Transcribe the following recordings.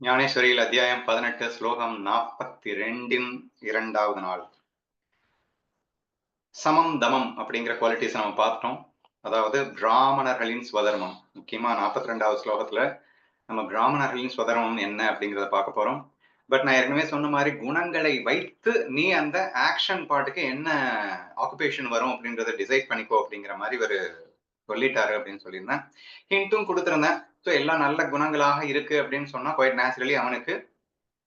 ஞானேஸ்வரியில் அத்தியாயம் 18 ஸ்லோகம் 42 இரண்டாவது நாள். சமம் தமம் அப்படிங்கிற குவாலிட்டிஸ் நம்ம பார்த்தோம். அதாவது பிராமணர்களின் ஸ்வதர்மம். முக்கியமா 42வது ஸ்லோகத்துல நம்ம பிராமணர்களின் ஸ்வதர்மம் என்ன அப்படிங்கிறத பார்க்க போறோம். பட் நான் ஏற்கனவே சொன்ன மாதிரி குணங்களை வைத்து நீ அந்த ஆக்ஷன் பார்ட்டுக்கு என்ன ஆக்குபேஷன் வரும் அப்படின்றத டிசைட் பண்ணிக்கோ அப்படிங்கிற மாதிரி ஒரு சொல்லிட்டாரு அப்படின்னு சொல்லியிருந்தேன். ஹிண்ட்டும் கொடுத்திருந்தேன். ஸோ எல்லாம் நல்ல குணங்களாக இருக்கு அப்படின்னு சொன்னா குவைட் நேச்சுரலி அவனுக்கு,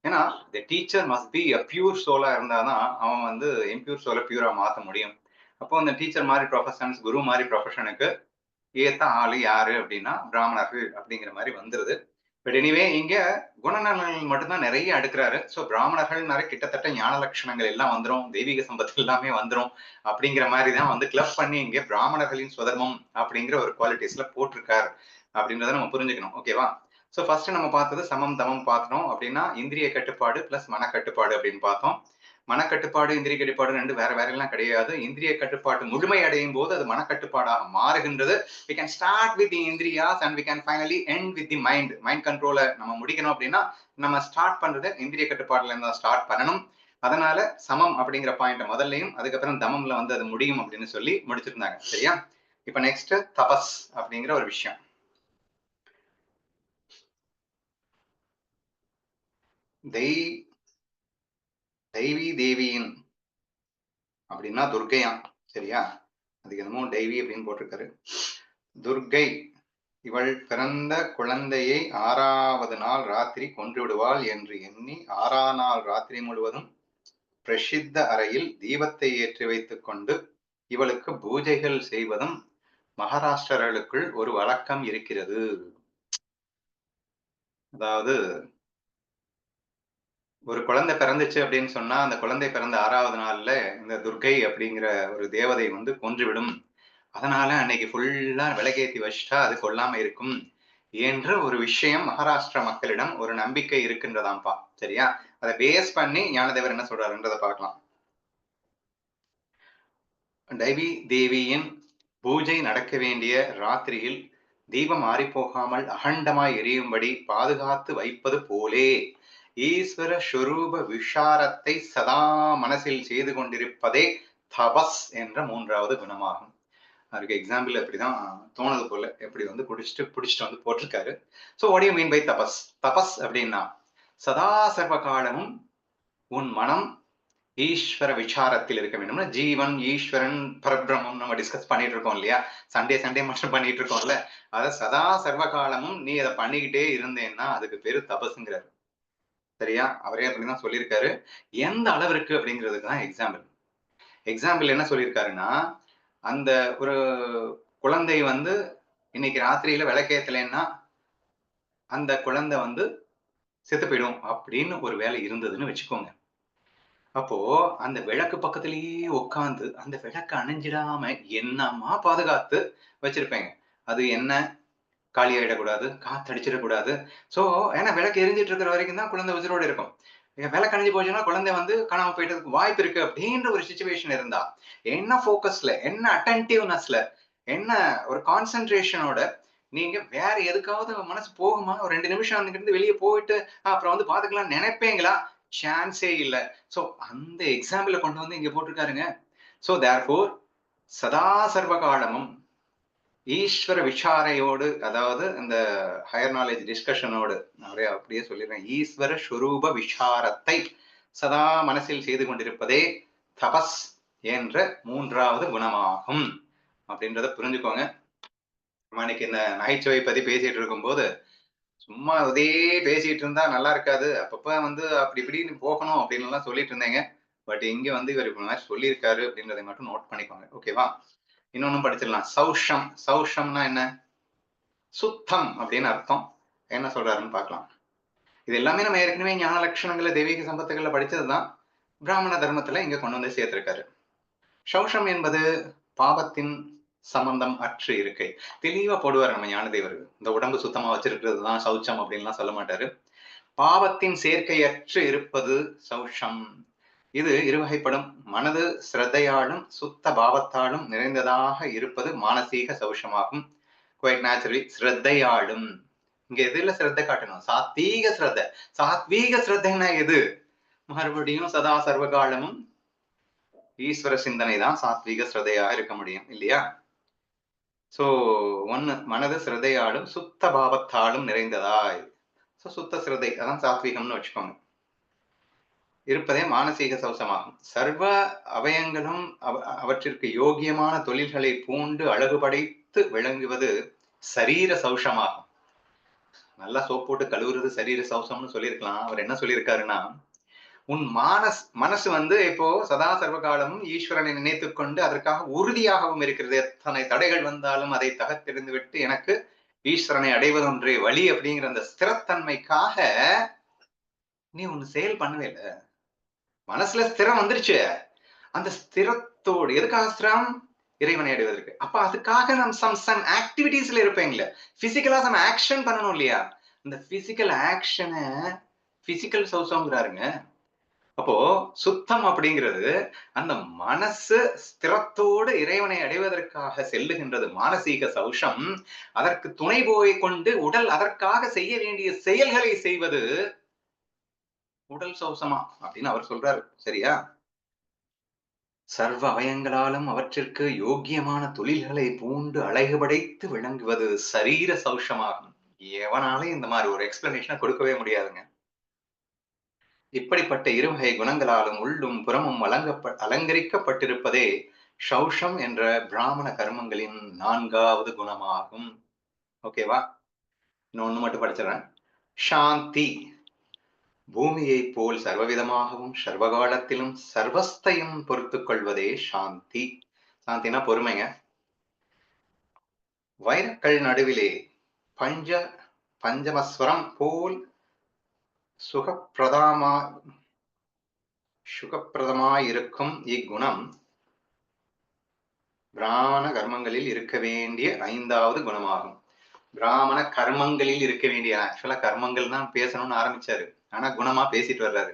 ஏன்னா the teacher must be a pure சோலா இருந்தாதான் அவன் வந்து இம்பியூர் சோலை பியூரா மாற்ற முடியும். அப்போ அந்த டீச்சர் மாதிரி ப்ரொஃபஷன்ஸ், குரு மாதிரி ப்ரொஃபஷனுக்கு ஏத்த ஆளு யாரு அப்படின்னா பிராமணர்கள் அப்படிங்கிற மாதிரி வந்துருது. பட் எனிவே இங்க குணநலன்கள் மட்டும்தான் நிறைய அடுக்கிறாரு. ஸோ பிராமணர்கள் நிறைய கிட்டத்தட்ட ஞான லட்சணங்கள் எல்லாம் வந்துடும், தெய்வீக சம்பத்து எல்லாமே வந்துடும் அப்படிங்கிற மாதிரி தான் வந்து கிளப் பண்ணி இங்கே பிராமணர்களின் சுதர்மம் அப்படிங்கிற ஒரு குவாலிட்டிஸ்ல போட்டிருக்காரு அப்படின்றத நம்ம புரிஞ்சுக்கணும். ஓகேவா? ஸோ ஃபர்ஸ்ட் நம்ம பார்த்தது சமம் தமம் பார்த்தோம். அப்படின்னா இந்திரிய கட்டுப்பாடு பிளஸ் மனக்கட்டுப்பாடு அப்படின்னு பார்த்தோம். மனக்கட்டுப்பாடு இந்திரிய கட்டுப்பாடு ரெண்டு வேற வேற எல்லாம் கிடையாது. இந்திரிய கட்டுப்பாடு முழுமை அடையும் போது அது மனக்கட்டுப்பாடாக மாறுகின்றது. we can start with the indriyas and we can finally end with the mind. Mind கண்ட்ரோலை நம்ம முடிக்கணும் அப்படின்னா நம்ம ஸ்டார்ட் பண்றது இந்திரிய கட்டுப்பாடுல இருந்து ஸ்டார்ட் பண்ணணும். அதனால சமம் அப்படிங்கிற பாயிண்ட் முதல்லையும் அதுக்கப்புறம் தமம்ல வந்து அது முடியும் அப்படின்னு சொல்லி முடிச்சிருந்தாங்க. சரியா? இப்ப நெக்ஸ்ட் தபஸ் அப்படிங்கிற ஒரு விஷயம். தெய்வி தேவியின் அப்படின்னா துர்க்கையான். சரியா? அதுக்கு என்னமோ தெய்வி அப்படின்னு போட்டிருக்காரு. துர்க்கை இவள் பிறந்த குழந்தையை 6வது நாள் ராத்திரி கொன்று விடுவாள் என்று எண்ணி 6ஆம் நாள் ராத்திரி முழுவதும் பிரசித்த அறையில் தீபத்தை ஏற்றி வைத்துக் கொண்டு இவளுக்கு பூஜைகள் செய்வதும் மகாராஷ்டிரர்களுக்குள் ஒரு வழக்கம் இருக்கிறது. அதாவது ஒரு குழந்தை பிறந்துச்சு அப்படின்னு சொன்னா அந்த குழந்தை பிறந்த 6வது நாள்ல இந்த துர்க்கை அப்படிங்கிற ஒரு தேவதை வந்து கொன்றுவிடும். அதனால அன்னைக்கு ஃபுல்லா விளக்கேத்தி வச்சுட்டா அது கொல்லாம இருக்கும் என்ற ஒரு விஷயம் மகாராஷ்டிரா மக்களிடம் ஒரு நம்பிக்கை இருக்கின்றதாம்பா. சரியா? அதை பேஸ் பண்ணி ஞானதேவர் என்ன சொல்றாருன்றதை பார்க்கலாம். தைவி தேவியின் பூஜை நடக்க வேண்டிய ராத்திரியில் தீபம் ஆறிப்போகாமல் அகண்டமாய் எரியும்படி பாதுகாத்து வைப்பது போலே ஈஸ்வர ஸ்வரூப விஷாரத்தை சதா மனசில் செய்து கொண்டிருப்பதே தபஸ் என்ற 3வது குணமாகும். அதுக்கு எக்ஸாம்பிள் எப்படிதான் தோணுது போல எப்படி வந்து பிடிச்சிட்டு வந்து போட்டிருக்காரு. So what you mean by tapas? தபஸ் அப்படின்னா சதா சர்வ காலமும் உன் மனம் ஈஸ்வர விசாரத்தில் இருக்க வேண்டும்னா ஜீவன் ஈஸ்வரன் பரபிரமம் நம்ம டிஸ்கஸ் பண்ணிட்டு இருக்கோம் இல்லையா? சண்டே மட்டும் பண்ணிட்டு இருக்கோம்ல, அதை சதா சர்வ காலமும் நீ அதை பண்ணிக்கிட்டே இருந்தேன்னா அதுக்கு பேரு தபஸ்ங்கிறாரு. சரியா? அவரே அப்படிதான் சொல்லியிருக்காரு. எந்த அளவிற்கு அப்படிங்கிறதுக்கு தான் எக்ஸாம்பிள் என்ன சொல்லியிருக்காருன்னா, அந்த ஒரு குழந்தை வந்து இன்னைக்கு ராத்திரியில விளக்கேத்தலைன்னா அந்த குழந்தை வந்து செத்து போயிடும் அப்படின்னு ஒரு வேலை இருந்ததுன்னு வச்சுக்கோங்க. அப்போ அந்த விளக்கு பக்கத்திலேயே உட்காந்து அந்த விளக்கு அணைஞ்சிடாம என்னமா பாதுகாத்து வச்சிருப்பேங்க. அது என்ன காலி ஆயிடக்கூடாது, காத்தடிச்சிடக்கூடாது. சோ ஏன்னா விளக்கு எரிஞ்சிட்டு இருக்கிற வரைக்கும் தான் குழந்தை உயிரோடு இருக்கும். விளக்கு அணைஞ்சு போச்சுன்னா குழந்தை வந்து காணாம போயிட்டதுக்கு வாய்ப்பு இருக்கு அப்படின்ற ஒரு சிச்சுவேஷன் இருந்தா என்ன போக்கஸ்ல, என்ன அட்டென்டிவ்னஸ்ல, என்ன ஒரு கான்சென்ட்ரேஷனோட நீங்க வேற எதுக்காவது மனசு போகுமா? ஒரு 2 நிமிஷம் அங்கிருந்து வெளியே போயிட்டு அப்புறம் வந்து பாத்துக்கலாம் நினைப்பீங்களா? சான்ஸே இல்ல. சோ அந்த எக்ஸாம்பிள கொண்டு வந்து இங்க போட்டிருக்காருங்க. சோ தேர்ஃபோர் சதா சர்வ காலமும் ஈஸ்வர விசாரையோடு, அதாவது இந்த ஹையர் நாலேஜ் டிஸ்கஷனோடு அவரே அப்படியே சொல்லிடுறேன். ஈஸ்வர ஸ்வரூப விசாரத்தை சதா மனசில் செய்து கொண்டிருப்பதே தபஸ் என்ற 3வது குணமாகும் அப்படின்றத புரிஞ்சுக்கோங்க. இன்னைக்கு இந்த நகைச்சுவை பத்தி பேசிட்டு இருக்கும்போது சும்மா இதே பேசிட்டு இருந்தா நல்லா இருக்காது, அப்பப்ப வந்து அப்படி இப்படின்னு போகணும் அப்படின்னு எல்லாம் சொல்லிட்டு இருந்தேங்க. பட் இங்க வந்து இவர் இப்ப மாதிரி சொல்லியிருக்காரு அப்படின்றதை மட்டும் நோட் பண்ணிக்கோங்க. ஓகேவா? இன்னொன்னும் படிச்சிடலாம். சௌஷம். சௌஷம்னா என்ன? சுத்தம் அப்படின்னு அர்த்தம். என்ன சொல்றாருன்னு பார்க்கலாம். இது எல்லாமே நம்ம ஏற்கனவே ஞான லட்சணங்கள்ல தெய்வீக சம்பத்துகள்ல படிச்சதுதான். பிராமண தர்மத்துல இங்க கொண்டு வந்து சேர்த்திருக்காரு. சௌஷம் என்பது பாவத்தின் சம்பந்தம் அற்று இருக்கை. தெளிவா போடுவார் நம்ம ஞானதேவர். இந்த உடம்பு சுத்தமா வச்சிருக்கிறது தான் சௌச்சம் அப்படின்லாம் சொல்ல மாட்டாரு. பாவத்தின் சேர்க்கையற்று இருப்பது சௌஷம். இது இருவகைப்படும். மனது சிரத்தையாலும் சுத்த பாவத்தாலும் நிறைந்ததாக இருப்பது மானசீக சௌஷமாகும். குவைட் நேச்சுரலி சிரத்தையாலும் இங்க எதுல சிரத்த காட்டணும்? சாத்வீக சிரத்த. சாத்வீக சிரத்தைன்னா எது? மறுபடியும் சதா சர்வகாலமும் ஈஸ்வர சிந்தனை தான் சாத்வீக சிரதையா இருக்க முடியும் இல்லையா? சோ ஒண்ணு மனது சிரதையாலும் சுத்த பாவத்தாலும் நிறைந்ததாய். சோ சுத்த சிரதை அதான் சாத்வீகம்னு வச்சுக்கோங்க. இருப்பதே மானசீக சௌசமாகும். சர்வ அவயங்களும் அவற்றிற்கு யோகியமான தொழில்களை பூண்டு அழகு படைத்து விளங்குவது சரீர சௌஷமாகும். நல்லா சோப் போட்டு கழுவுறது சரீர சௌசம்னு சொல்லியிருக்கலாம். அவர் என்ன சொல்லியிருக்காருன்னா, உன் மனசு வந்து இப்போ சதா சர்வகாலமும் ஈஸ்வரனை நினைத்துக் கொண்டு அதற்காக உறுதியாகவும் இருக்கிறது. எத்தனை தடைகள் வந்தாலும் அதை தகர்த்தெறிந்து விட்டு எனக்கு ஈஸ்வரனை அடைவதொன்றே வழி அப்படிங்கிற அந்த ஸ்திரத்தன்மைக்காக நீ ஒண்ணு செயல் பண்ணவே இல்ல. மனசுல ஸ்திரம் வந்துருச்சு. அந்த ஸ்திரத்தோடு எதுக்காக ஸ்திரம்? இறைவனை அடைவதற்கு. அப்ப அதுக்காக நம்ம சம் ஆக்டிவிட்டீஸ்ல இருப்பீங்கள. பிசிக்கலா சம் ஆக்ஷன் பண்ணணும் இல்லையா? இந்த பிசிக்கல் ஆக்ஷன பிசிக்கல் சௌசம்ங்கிறாருங்க. அப்போ சுத்தம் அப்படிங்கிறது அந்த மனசு ஸ்திரத்தோடு இறைவனை அடைவதற்காக செல்லுகின்றது மானசீக சௌஷம். அதற்கு துணை போய் கொண்டு உடல் அதற்காக செய்ய வேண்டிய செயல்களை செய்வது உடல் சௌசமா அப்படின்னு அவர் சொல்றாரு. சரியா? சர்வ அவயங்களாலும் அவற்றிற்கு யோக்கியமான தொழில்களை பூண்டு அழகு படைத்து விளங்குவது சரீர சௌஷமாகும். எவனாலும் இந்த மாதிரி ஒரு எக்ஸ்பிளனேஷனை கொடுக்கவே முடியாதுங்க. இப்படிப்பட்ட இருவகை குணங்களாலும் உள்ளும் புறமும் அலங்கரிக்கப்பட்டிருப்பதே சௌஷம் என்ற பிராமண கர்மங்களின் 4வது குணமாகும். ஓகேவா? இன்னொன்னு மட்டும் படிச்சிடறேன். சாந்தி பூமியைப் போல் சர்வவிதமாகவும் சர்வகாலத்திலும் சர்வஸ்தையும் பொறுத்துக் கொள்வதே சாந்தி. சாந்தினா பொறுமைங்க. வைரக்கல் நடுவிலே பஞ்சமஸ்வரம் போல் சுகப்பிரதமாயிருக்கும் இக்குணம் பிராமண கர்மங்களில் இருக்க வேண்டிய 5வது குணமாகும். பிராமண கர்மங்களில் இருக்க வேண்டிய ஆக்சுவலா கர்மங்கள் தான் பேசணும்னு ஆரம்பிச்சாரு. ஆனா குணமா பேசிட்டு வர்றாரு.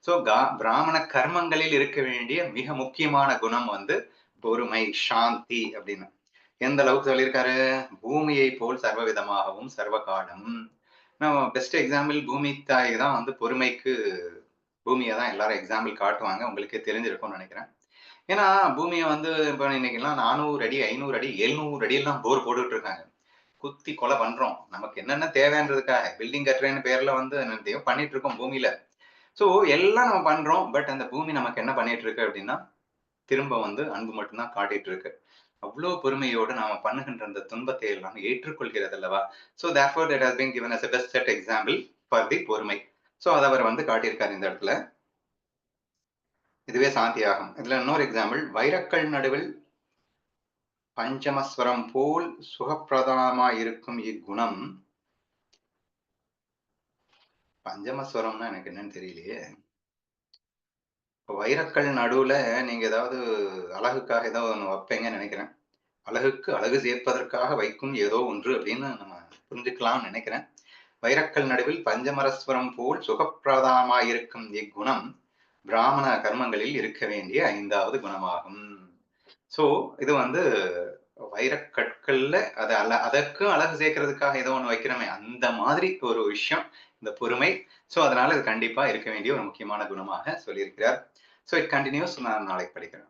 சோ பிராமண கர்மங்களில் இருக்க வேண்டிய மிக முக்கியமான குணம் வந்து பொறுமை, சாந்தி அப்படின்னு. எந்த அளவுக்கு சொல்லியிருக்காரு? பூமியை போல் சர்வவிதமாகவும் சர்வகாலமும். பெஸ்ட் எக்ஸாம்பிள் பூமி தாய் தான் வந்து பொறுமைக்கு பூமியை தான் எல்லாரும் எக்ஸாம்பிள் காட்டுவாங்க. உங்களுக்கே தெரிஞ்சிருக்கும்னு நினைக்கிறேன். ஏன்னா பூமியை வந்து இப்போ இன்னைக்கெல்லாம் 400 அடி 500 அடி 700 அடியெல்லாம் போர் போட்டுட்டு இருக்காங்க. குத்தி கொலை பண்றோம். நமக்கு என்னென்ன தேவைன்றதுக்காக பில்டிங் கட்டுறேன்னு பேர்ல வந்து என்னத்தையோ பண்ணிட்டு இருக்கோம் பூமியில. சோ எல்லாம் நம்ம பண்றோம். பட் அந்த பூமி நமக்கு என்ன பண்ணிட்டு இருக்கு அப்படின்னா திரும்ப வந்து அன்பு மட்டும்தான் காட்டிட்டு இருக்கு. அவ்வளவு பொறுமையோடு நாம பண்ணுகின்ற அந்த துன்பத்தை எல்லாம் ஏற்றுக்கொள்கிறது அல்லவா? So therefore that has been given as a best set example for the பொறுமை. So அதை அவர் வந்து காட்டியிருக்காரு இந்த இடத்துல. இதுவே சாந்தியாகும். இதுல இன்னொரு எக்ஸாம்பிள், வைரக்கல் நடுவில் பஞ்சமஸ்வரம் போல் சுகப்பிரதானமாயிருக்கும் இக்குணம். பஞ்சமஸ்வரம்னா எனக்கு என்னன்னு தெரியலையே. வைரக்கல் நடுவுல நீங்க ஏதாவது அழகுக்காக ஏதோ ஒண்ணு வைப்பீங்கன்னு நினைக்கிறேன். அழகுக்கு அழகு சேர்ப்பதற்காக வைக்கும் ஏதோ ஒன்று அப்படின்னு நம்ம புரிஞ்சுக்கலாம்னு நினைக்கிறேன். வைரக்கல் நடுவில் பஞ்சமரஸ்வரம் போல் சுகப்பிரதானமாயிருக்கும் இக்குணம் பிராமண கர்மங்களில் இருக்க வேண்டிய 5வது குணமாகும். சோ இது வந்து வைரக்கற்கள்ல அதற்கும் அழகு சேர்க்கறதுக்காக ஏதோ ஒண்ணு வைக்கிறோமே அந்த மாதிரி ஒரு விஷயம் இந்த பொறுமை. சோ அதனால இது கண்டிப்பா இருக்க வேண்டிய ஒரு முக்கியமான குணமாக சொல்லியிருக்கிறார். So it continuous. நான் நாளைக்கு படிக்கிறேன்.